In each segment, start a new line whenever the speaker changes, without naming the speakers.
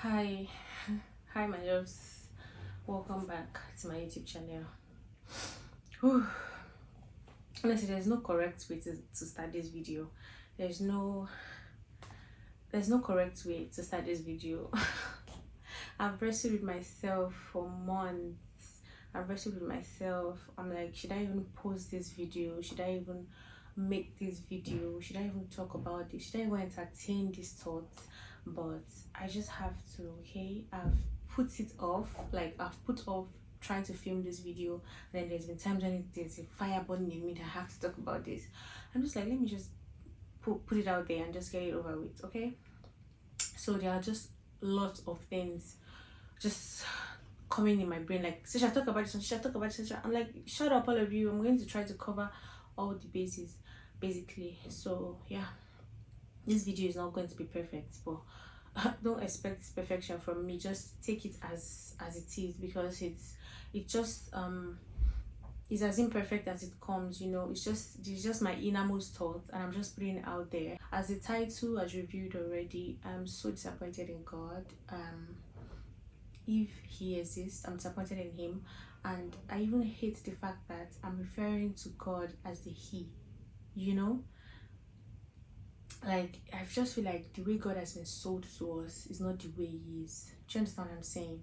Hi, hi, my loves. Welcome back to my YouTube channel. Whew. Honestly, there's no correct way to start this video. There's no there's no correct way to start this video. I've wrestled with myself for months. I've wrestled with myself. I'm like, should I even post this video? Should I even make this video? Should I even talk about this? Should I even entertain these thoughts? But I just have to, okay? I've put it off. Like, I've put off trying to film this video. And then there's been times when there's a fire burning in me that I have to talk about this. I'm just like, let me just put it out there and just get it over with, okay? So there are just lots of things just coming in my brain, like, should I talk about this? Should I talk about this? I'm like, shut up, all of you. I'm going to try to cover all the bases, basically. So yeah, this video is not going to be perfect, but don't expect perfection from me. Just take it as it is, because it's just it's as imperfect as it comes, you know. It's just my innermost thoughts, and I'm just putting it out there. As the title has reviewed already, I'm so disappointed in God. If he exists, I'm disappointed in him. And I even hate the fact that I'm referring to God as the he, you know. Like, I just feel like the way God has been sold to us is not the way he is. Do you understand what I'm saying?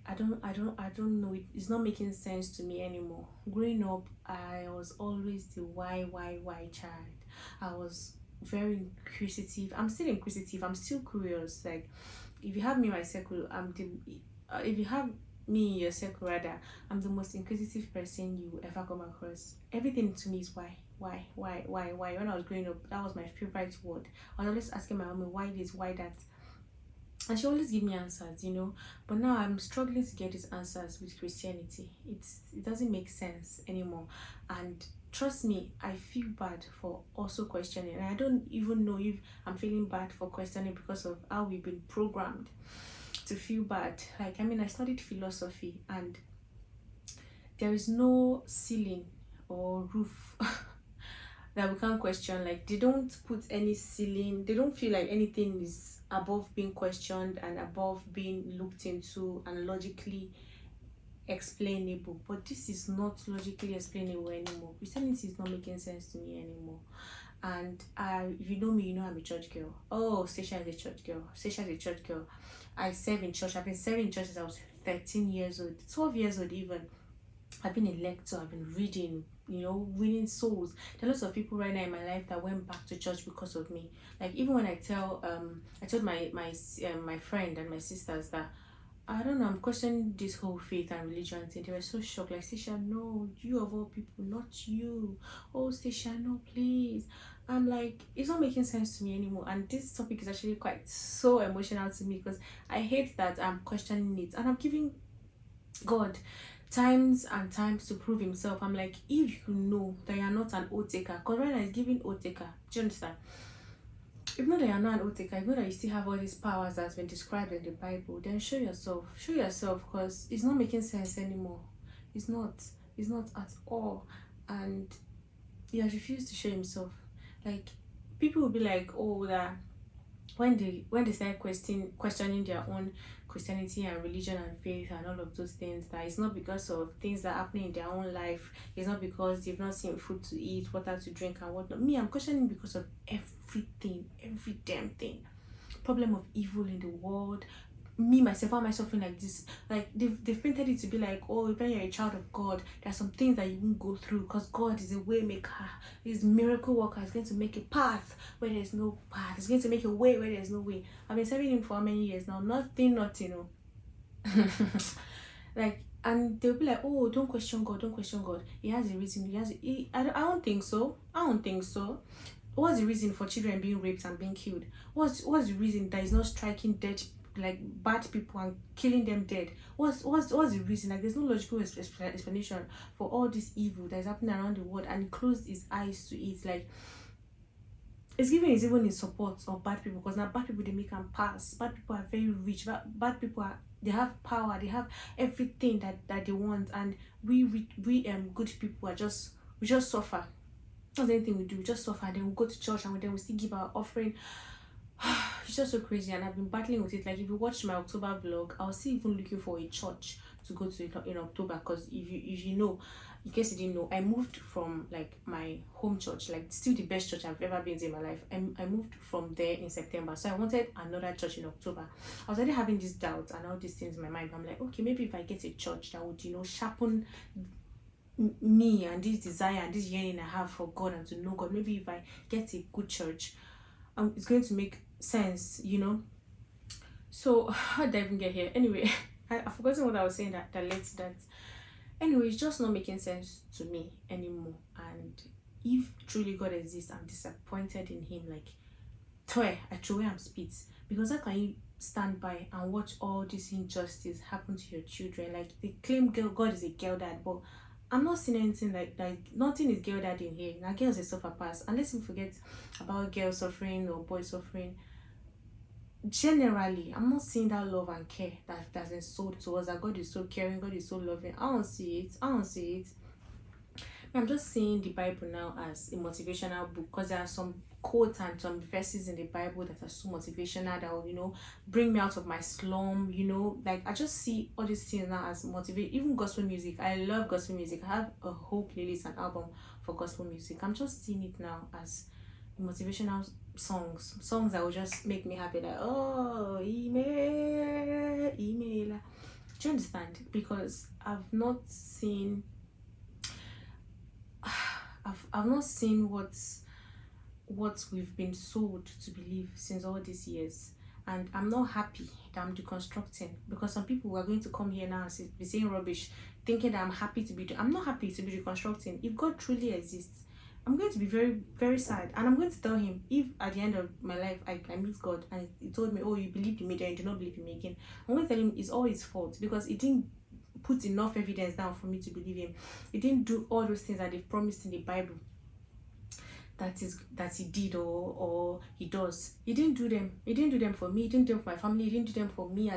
I don't know. It's not making sense to me anymore. Growing up, I was always the why child. I was very inquisitive. I'm still inquisitive. I'm still curious. Like, if you have me in my circle, if you have me in your circle rather, I'm the most inquisitive person you will ever come across. Everything to me is why. When I was growing up, that was my favorite word. I was always asking my mom why this, why that, and she always give me answers, you know. But now I'm struggling to get these answers with Christianity. It doesn't make sense anymore. And trust me, I feel bad for also questioning, and I don't even know if I'm feeling bad for questioning because of how we've been programmed to feel bad. Like, I mean, I studied philosophy, and there is no ceiling or roof that we can't question. Like, they don't put any ceiling. They don't feel like anything is above being questioned and above being looked into and logically explainable. But this is not logically explainable anymore. Christianity is not making sense to me anymore. And if you know me, you know I'm a church girl. Oh, Stacia is a church girl. Stacia is a church girl. I serve in church. I've been serving in church since I was 13 years old, 12 years old even. I've been a lector, I've been reading, you know, winning souls. There are lots of people right now in my life that went back to church because of me. Like, even when I told my friend and my sisters that, I don't know, I'm questioning this whole faith and religion thing, they were so shocked. Like, Stacia, no, you of all people, not you. Oh, Stacia, no, please. I'm like, it's not making sense to me anymore. And this topic is actually quite so emotional to me, because I hate that I'm questioning it, and I'm giving God times and times to prove himself. I'm like, if you know that you're not an oath taker, because right now is giving oath taker. Do you understand? If you know that you're not an oath taker, if you know that you still have all these powers that's been described in the Bible, then show yourself, because it's not making sense anymore. It's not at all. And he has refused to show himself. Like, people will be like, oh, that when they start questioning their own Christianity and religion and faith and all of those things, that it's not because of things that are happening in their own life. It's not because they've not seen food to eat, water to drink, and whatnot. Me, I'm questioning because of everything, every damn thing. Problem of evil in the world. Me, myself, why am I suffering like this? Like, they've painted it to be like, oh, when you're a child of God, there are some things that you won't go through, because God is a way maker. He's a miracle worker. He's going to make a path where there's no path. He's going to make a way where there's no way. I've been serving him for how many years now? Nothing, you know. Like, and they'll be like, oh, don't question God, he has a reason. I don't think so. What's the reason for children being raped and being killed? What's the reason that is not striking dead, like, bad people and killing them dead? What's the reason? Like, there's no logical explanation for all this evil that is happening around the world, and he closed his eyes to it. Like, it's given is even in support of bad people, because now bad people, they make them pass. Bad people are very rich. Bad people they have power, they have everything that they want, and we good people we just suffer. Not anything we do, we just suffer. Then we go to church, and then we still give our offering. it's just so crazy, and I've been battling with it. Like, if you watch my October vlog, I was still even looking for a church to go to in October, because if you know, in case you didn't know, I moved from like my home church, like still the best church I've ever been to in my life. I moved from there in September, so I wanted another church in October. I was already having this doubt and all these things in my mind. I'm like, okay, maybe if I get a church that would, sharpen me and this desire and this yearning I have for God and to know God, maybe if I get a good church, it's going to make sense. So how did I even get here? Anyway, I've forgotten what I was saying that led to that. Anyway, it's just not making sense to me anymore. And if truly God exists, I'm disappointed in him. Like, I throw away and spit. Because how can you stand by and watch all this injustice happen to your children? Like, they claim God is a girl dad, but I'm not seeing anything like nothing is girl dad in here. Now girls they suffer past. And let's not forget about girls suffering or boys suffering. Generally, I'm not seeing that love and care that's been sold to us, that God is so caring, God is so loving. I don't see it. I'm just seeing the Bible now as a motivational book, because there are some quotes and some verses in the Bible that are so motivational that will, bring me out of my slum. Like, I just see all these things now as motivate. Even gospel music, I love gospel music. I have a whole playlist and album for gospel music. I'm just seeing it now as motivational songs that will just make me happy, like, oh, email. Do you understand? Because I've not seen what we've been sold to believe since all these years. And I'm not happy that I'm deconstructing, because some people are going to come here now and be saying rubbish, thinking that I'm not happy to be deconstructing. If God truly exists, I'm going to be very, very sad, and I'm going to tell him, if at the end of my life I meet God and he told me, oh, you believed in me then, you do not believe in me again, I'm going to tell him it's all his fault, because he didn't put enough evidence down for me to believe him. He didn't do all those things that they've promised in the Bible that he did or he does. He didn't do them. He didn't do them for me. He didn't do them for my family. He didn't do them for me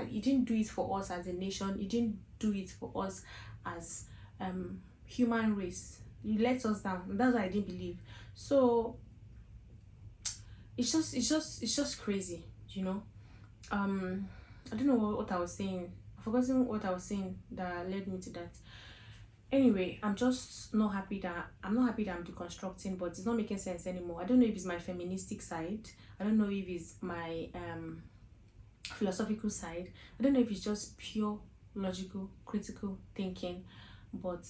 he didn't do it for us as a nation. He didn't do it for us as human race. He let us down. And that's why I didn't believe. So it's just crazy, I don't know what I was saying. I've forgotten what I was saying that led me to that. Anyway, I'm not happy that I'm deconstructing, but it's not making sense anymore. I don't know if it's my feministic side. I don't know if it's my philosophical side. I don't know if it's just pure logical, critical thinking, but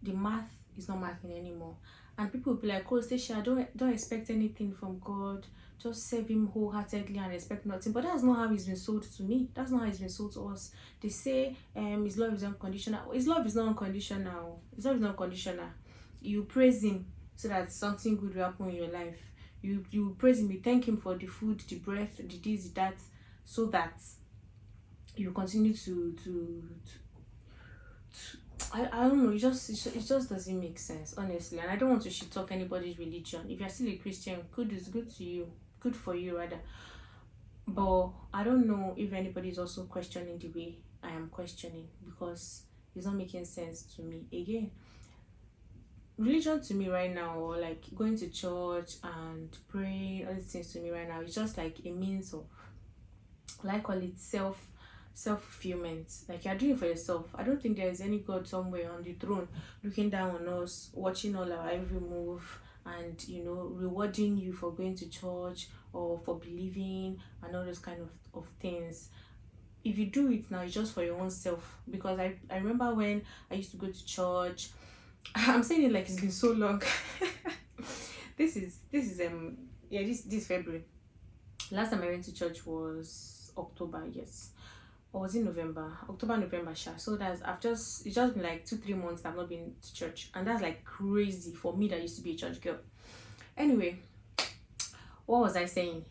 the math is not mathing anymore. And people will be like, oh, Stacia, don't expect anything from God. Just serve him wholeheartedly and expect nothing. But that's not how he's been sold to me. That's not how he's been sold to us. They say his love is unconditional. His love is not unconditional. His love is not conditional. You praise him so that something good will happen in your life. You praise him, you thank him for the food, the breath, the this, the that, so that you continue to I don't know, it just doesn't make sense, honestly. And I don't want to shit talk anybody's religion. If you're still a Christian, good is good to you, good for you rather. But I don't know if anybody is also questioning the way I am questioning, because it's not making sense to me. Again, religion to me right now, or like going to church and praying, all these things to me right now, it's just like a means of, like, call it self-fulfillment. Like, you're doing it for yourself. I don't think there is any God somewhere on the throne looking down on us, watching all our every move, and rewarding you for going to church or for believing and all those kind of things. If you do it now, it's just for your own self. Because I remember when I used to go to church. I'm saying it like it's been so long. this is February. Last time I went to church was October, yes. Or was it November? October, November, sure. So it's just been like 2-3 months that I've not been to church. And that's like crazy for me that used to be a church girl. Anyway, what was I saying?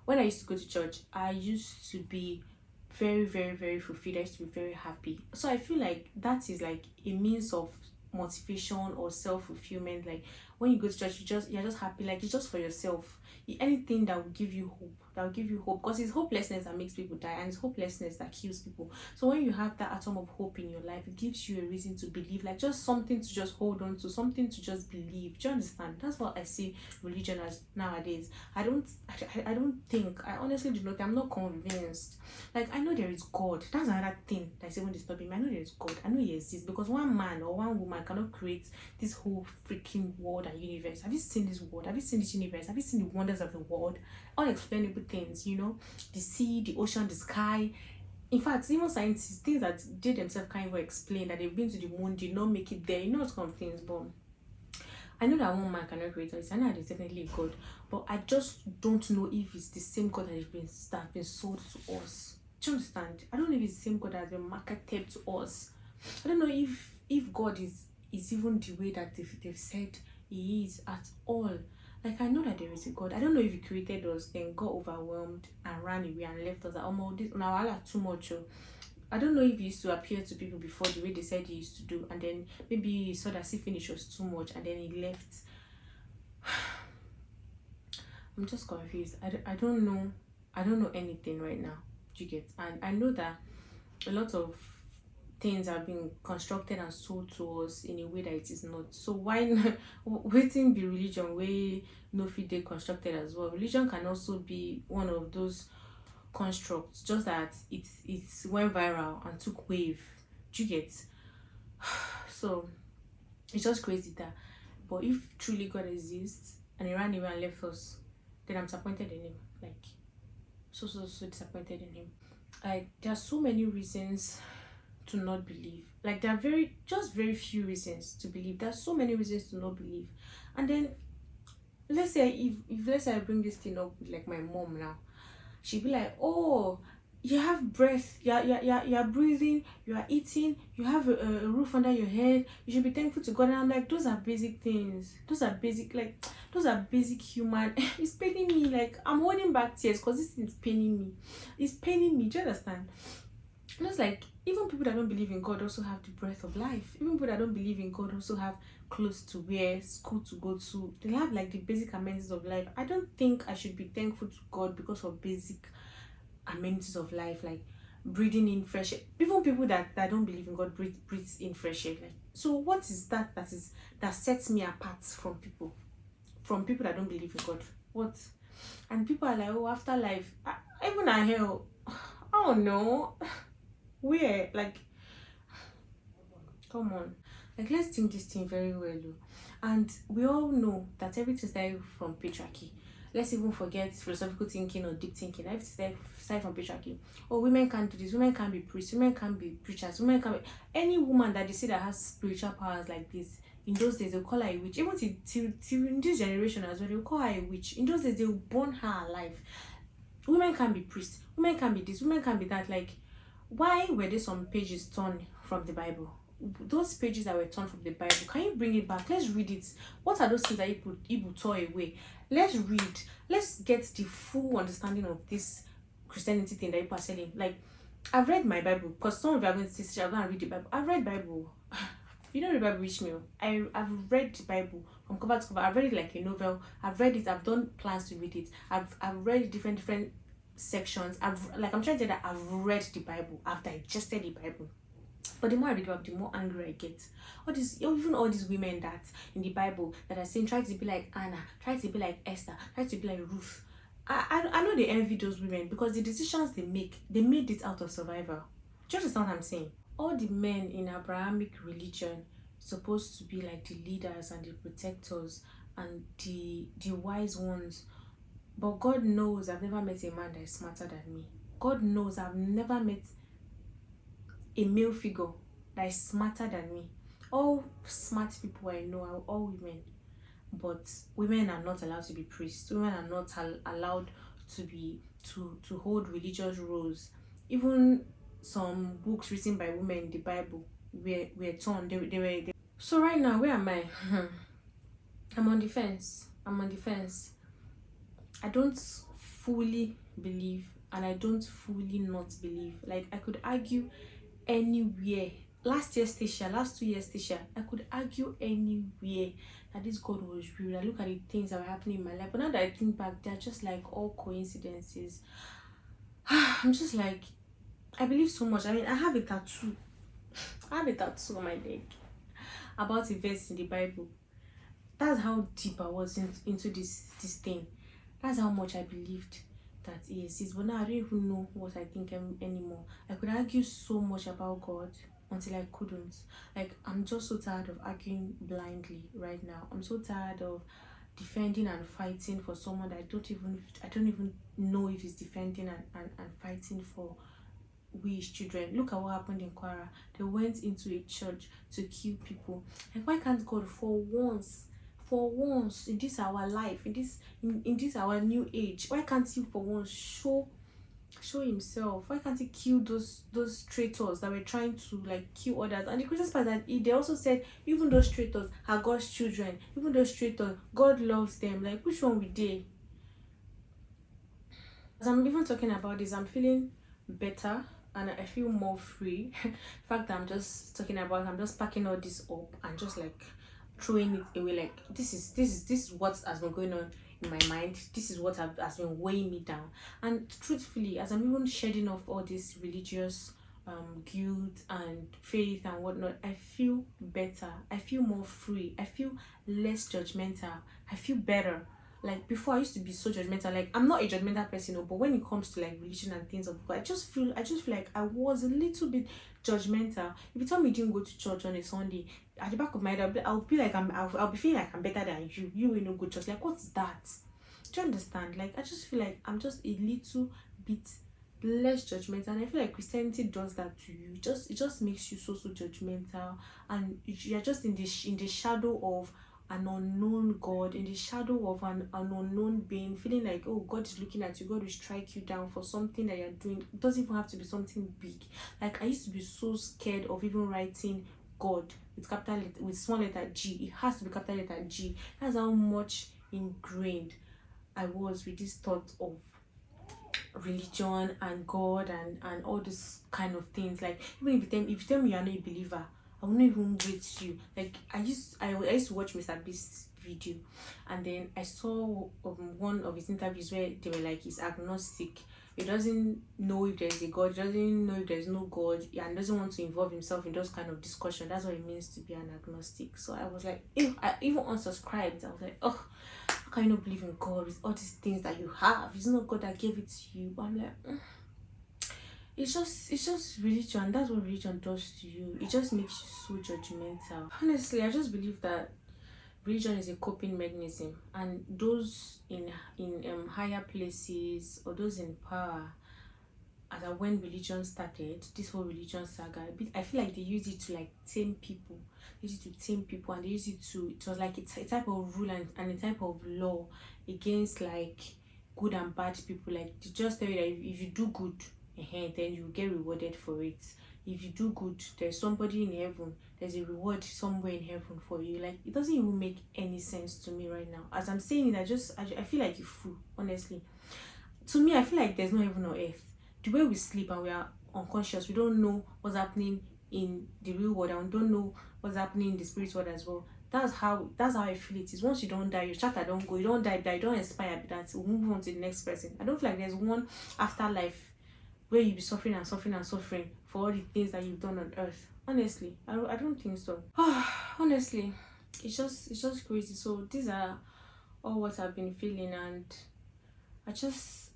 When I used to go to church, I used to be very, very, very fulfilled. I used to be very happy. So I feel like that is like a means of motivation or self-fulfillment. Like, when you go to church, you're just happy. Like, it's just for yourself. anything that will give you hope, that will give you hope, because it's hopelessness that makes people die, and it's hopelessness that kills people. So when you have that atom of hope in your life, it gives you a reason to believe, like just something to just hold on to, something to just believe. Do you understand? That's what I see religion as nowadays. I don't think, I honestly do not, I'm not convinced. Like, I know there is God. That's another thing that's even disturbing me. I know there is God. I know he exists, because one man or one woman cannot create this whole freaking world and universe. Have you seen this world? Have you seen this universe? Have you seen the wonders of the world? Unexplainable things, you know, the sea, the ocean, the sky. In fact, even scientists, things that they themselves can't even explain, that they've been to the moon, did not make it there, you know, what kind of things. But I know that one man cannot create us. I know there's definitely a God, but I just don't know if it's the same God that has been sold to us. Do you understand? I don't know if it's the same God that has been marketed to us. I don't know if God is even the way that they've said he is at all. Like, I know that there is a God. I don't know if he created us, then got overwhelmed and ran away and left us. Oh, this now I like too much. I don't know if he used to appear to people before the way they said he used to do, and then maybe he saw that finish was too much and then he left. I'm just confused. I don't know. I don't know anything right now. Do you get? And I know that a lot of things are being constructed and sold to us in a way that it is not. So why not waiting be religion way no fit dey constructed as well? Religion can also be one of those constructs, just that it went viral and took wave. Do you get? So it's just crazy that, but if truly God exists and he ran away and left us, then I'm disappointed in him. Like, so disappointed in him. Like, there are so many reasons to not believe. Like, there are very few reasons to believe. There are so many reasons to not believe. And then let's say if let's say I bring this thing up with like my mom now, she'd be like, oh, you have breath, you're breathing, you are eating, you have a roof under your head, you should be thankful to God. And I'm like, those are basic things, those are basic human. It's paining me. Like, I'm holding back tears because this thing is paining me. It's paining me. Do you understand? Just like, even people that don't believe in God also have the breath of life. Even people that don't believe in God also have clothes to wear, school to go to. They have like the basic amenities of life. I don't think I should be thankful to God because of basic amenities of life, like breathing in fresh air. Even people that don't believe in God breathe in fresh air. Like, so what is that sets me apart from people that don't believe in God? What? And people are like, oh, afterlife, even a hell. I don't know. Where? Like, come on. Like, let's think this thing very well, though. And we all know that everything started from patriarchy. Let's even forget philosophical thinking or deep thinking. Everything started from patriarchy. Oh, women can't do this. Women can't be priests. Women can't be preachers. Women can't be... Any woman that they see that has spiritual powers like this, in those days, they'll call her a witch. Even till in this generation as well, they'll call her a witch. In those days, they'll burn her alive. Women can't be priests. Women can't be this. Women can't be that. Like, why were there some pages torn from the Bible? Those pages that were torn from the Bible, can you bring it back? Let's read it. What are those things that Ibu tore away? Let's read. Let's get the full understanding of this Christianity thing that people are selling. Like, I've read my Bible, because some of you are going to say, I'm going to read the Bible. I've read Bible. You know, the Bible reached me. I've read the Bible from cover to cover. I've read it like a novel. I've read it. I've done plans to read it. I've read different sections. I'm trying to say that I've read the Bible. I've digested the Bible. But the more I read about, the more angry I get. Even all these women that in the Bible that are saying, try to be like Anna, try to be like Esther, try to be like Ruth. I know they envy those women, because the decisions they made it out of survival. Do you understand what I'm saying? All the men in Abrahamic religion supposed to be like the leaders and the protectors and the wise ones. But God knows I've never met a man that is smarter than me. God knows I've never met a male figure that is smarter than me. All smart people I know are all women. But women are not allowed to be priests. Women are not allowed to hold religious roles. Even some books written by women in the Bible were torn. They were. So right now, where am I? I'm on the fence. I don't fully believe, and I don't fully not believe. Like, I could argue anywhere. Last 2 years, Stacia, I could argue anywhere that this God was real. I look at the things that were happening in my life. But now that I think back, they're just like all coincidences. I'm just like, I believe so much. I mean, I have a tattoo. I have a tattoo on my leg about a verse in the Bible. That's how deep I was into this thing. That's how much I believed that he exists. But now I don't even know what I think anymore. I could argue so much about God until I couldn't. Like, I'm just so tired of arguing blindly right now. I'm so tired of defending and fighting for someone that I don't even know if he's defending and fighting for we his children. Look at what happened in Kwara. They went into a church to kill people. Like, why can't God for once in this our life, in this our new age, why can't he for once show himself? Why can't he kill those traitors that were trying to like kill others? And the craziest part that they also said even those traitors are God's children, even those traitors, God loves them. Like, which one we did? As I'm even talking about this, I'm feeling better and I feel more free. The fact that I'm just packing all this up and just like throwing it away. Like, this is what has been going on in my mind. This is what has been weighing me down. And truthfully, as I'm even shedding off all this religious guilt and faith and whatnot, I feel better. I feel more free. I feel less judgmental. I feel better. Like, before I used to be so judgmental. Like, I'm not a judgmental person, but when it comes to like religion and things of God, I just feel like I was a little bit judgmental. If you tell me you didn't go to church on a Sunday, at the back of my head I'll be like I'll be feeling like I'm better than you will not go to church. Like, what's that? Do you understand? Like, I just feel like I'm just a little bit less judgmental, and I feel like Christianity does that to you. It just makes you so judgmental, and you're just in the shadow of an unknown God, in the shadow of an unknown being, feeling like, oh, God is looking at you, God will strike you down for something that you're doing. It doesn't even have to be something big. Like, I used to be so scared of even writing God with small letter G. It has to be capital letter G. That's how much ingrained I was with this thought of religion and God and all these kind of things. Like, even if you tell me you're not a believer, I will not even wait you. Like, I used to watch Mr. Beast's video, and then I saw one of his interviews where they were like, he's agnostic. He doesn't know if there's a God, he doesn't know if there's no God, and doesn't want to involve himself in those kind of discussion. That's what it means to be an agnostic. So I was like, I even unsubscribed. I was like, oh, how can you not believe in God with all these things that you have? It's not God that gave it to you. But I'm like, it's just religion. That's what religion does to you. It just makes you so judgmental. Honestly, I just believe that religion is a coping mechanism, and those in higher places or those in power, that when religion started, this whole religion saga, I feel like they use it to like tame people. They use it to tame people, and they use it was like a type of rule and a type of law against like good and bad people. Like, to just tell you that if you do good, then you get rewarded for it. If you do good, there's somebody in heaven, there's a reward somewhere in heaven for you. Like, it doesn't even make any sense to me right now. As I'm saying it, I feel like a fool, honestly. To me, I feel like there's no heaven or earth. The way we sleep and we are unconscious, we don't know what's happening in the real world, and we don't know what's happening in the spirit world as well. That's how I feel it is. Once you don't die, your chapter don't go. You don't die, you don't expire. That we'll move on to the next person. I don't feel like there's one afterlife where you be suffering and suffering and suffering for all the things that you've done on earth. Honestly, I don't think so. Honestly, it's just crazy. So these are all what I've been feeling, and I just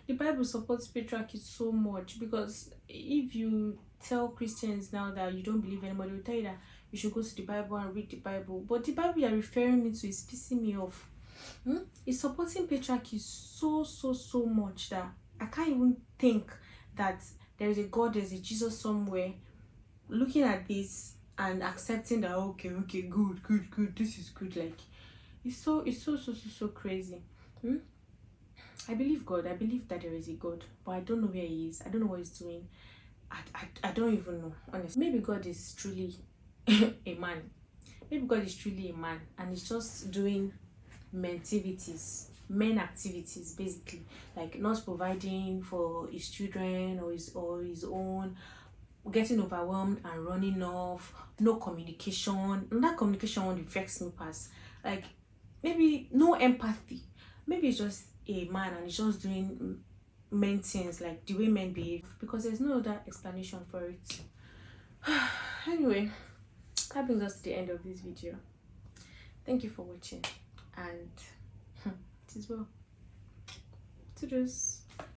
the Bible supports patriarchy so much, because if you tell Christians now that you don't believe anybody, will tell you that you should go to the Bible and read the Bible. But the Bible you're referring me to is pissing me off. It's supporting patriarchy so much that I can't even think that there is a God, there's a Jesus somewhere looking at this and accepting that, okay, good, this is good. Like, it's so crazy. I believe God. I believe that there is a God, but I don't know where he is. I don't know what he's doing. I don't even know, honestly. Maybe God is truly a man. Maybe God is truly a man, and he's just doing men activities, basically, like not providing for his children or his own, getting overwhelmed and running off, no communication. And that communication one vex me past. Like maybe no empathy. Maybe it's just a man and he's just doing men things like the way men behave, because there's no other explanation for it. Anyway, that brings us to the end of this video. Thank you for watching, and it is well. Toodles.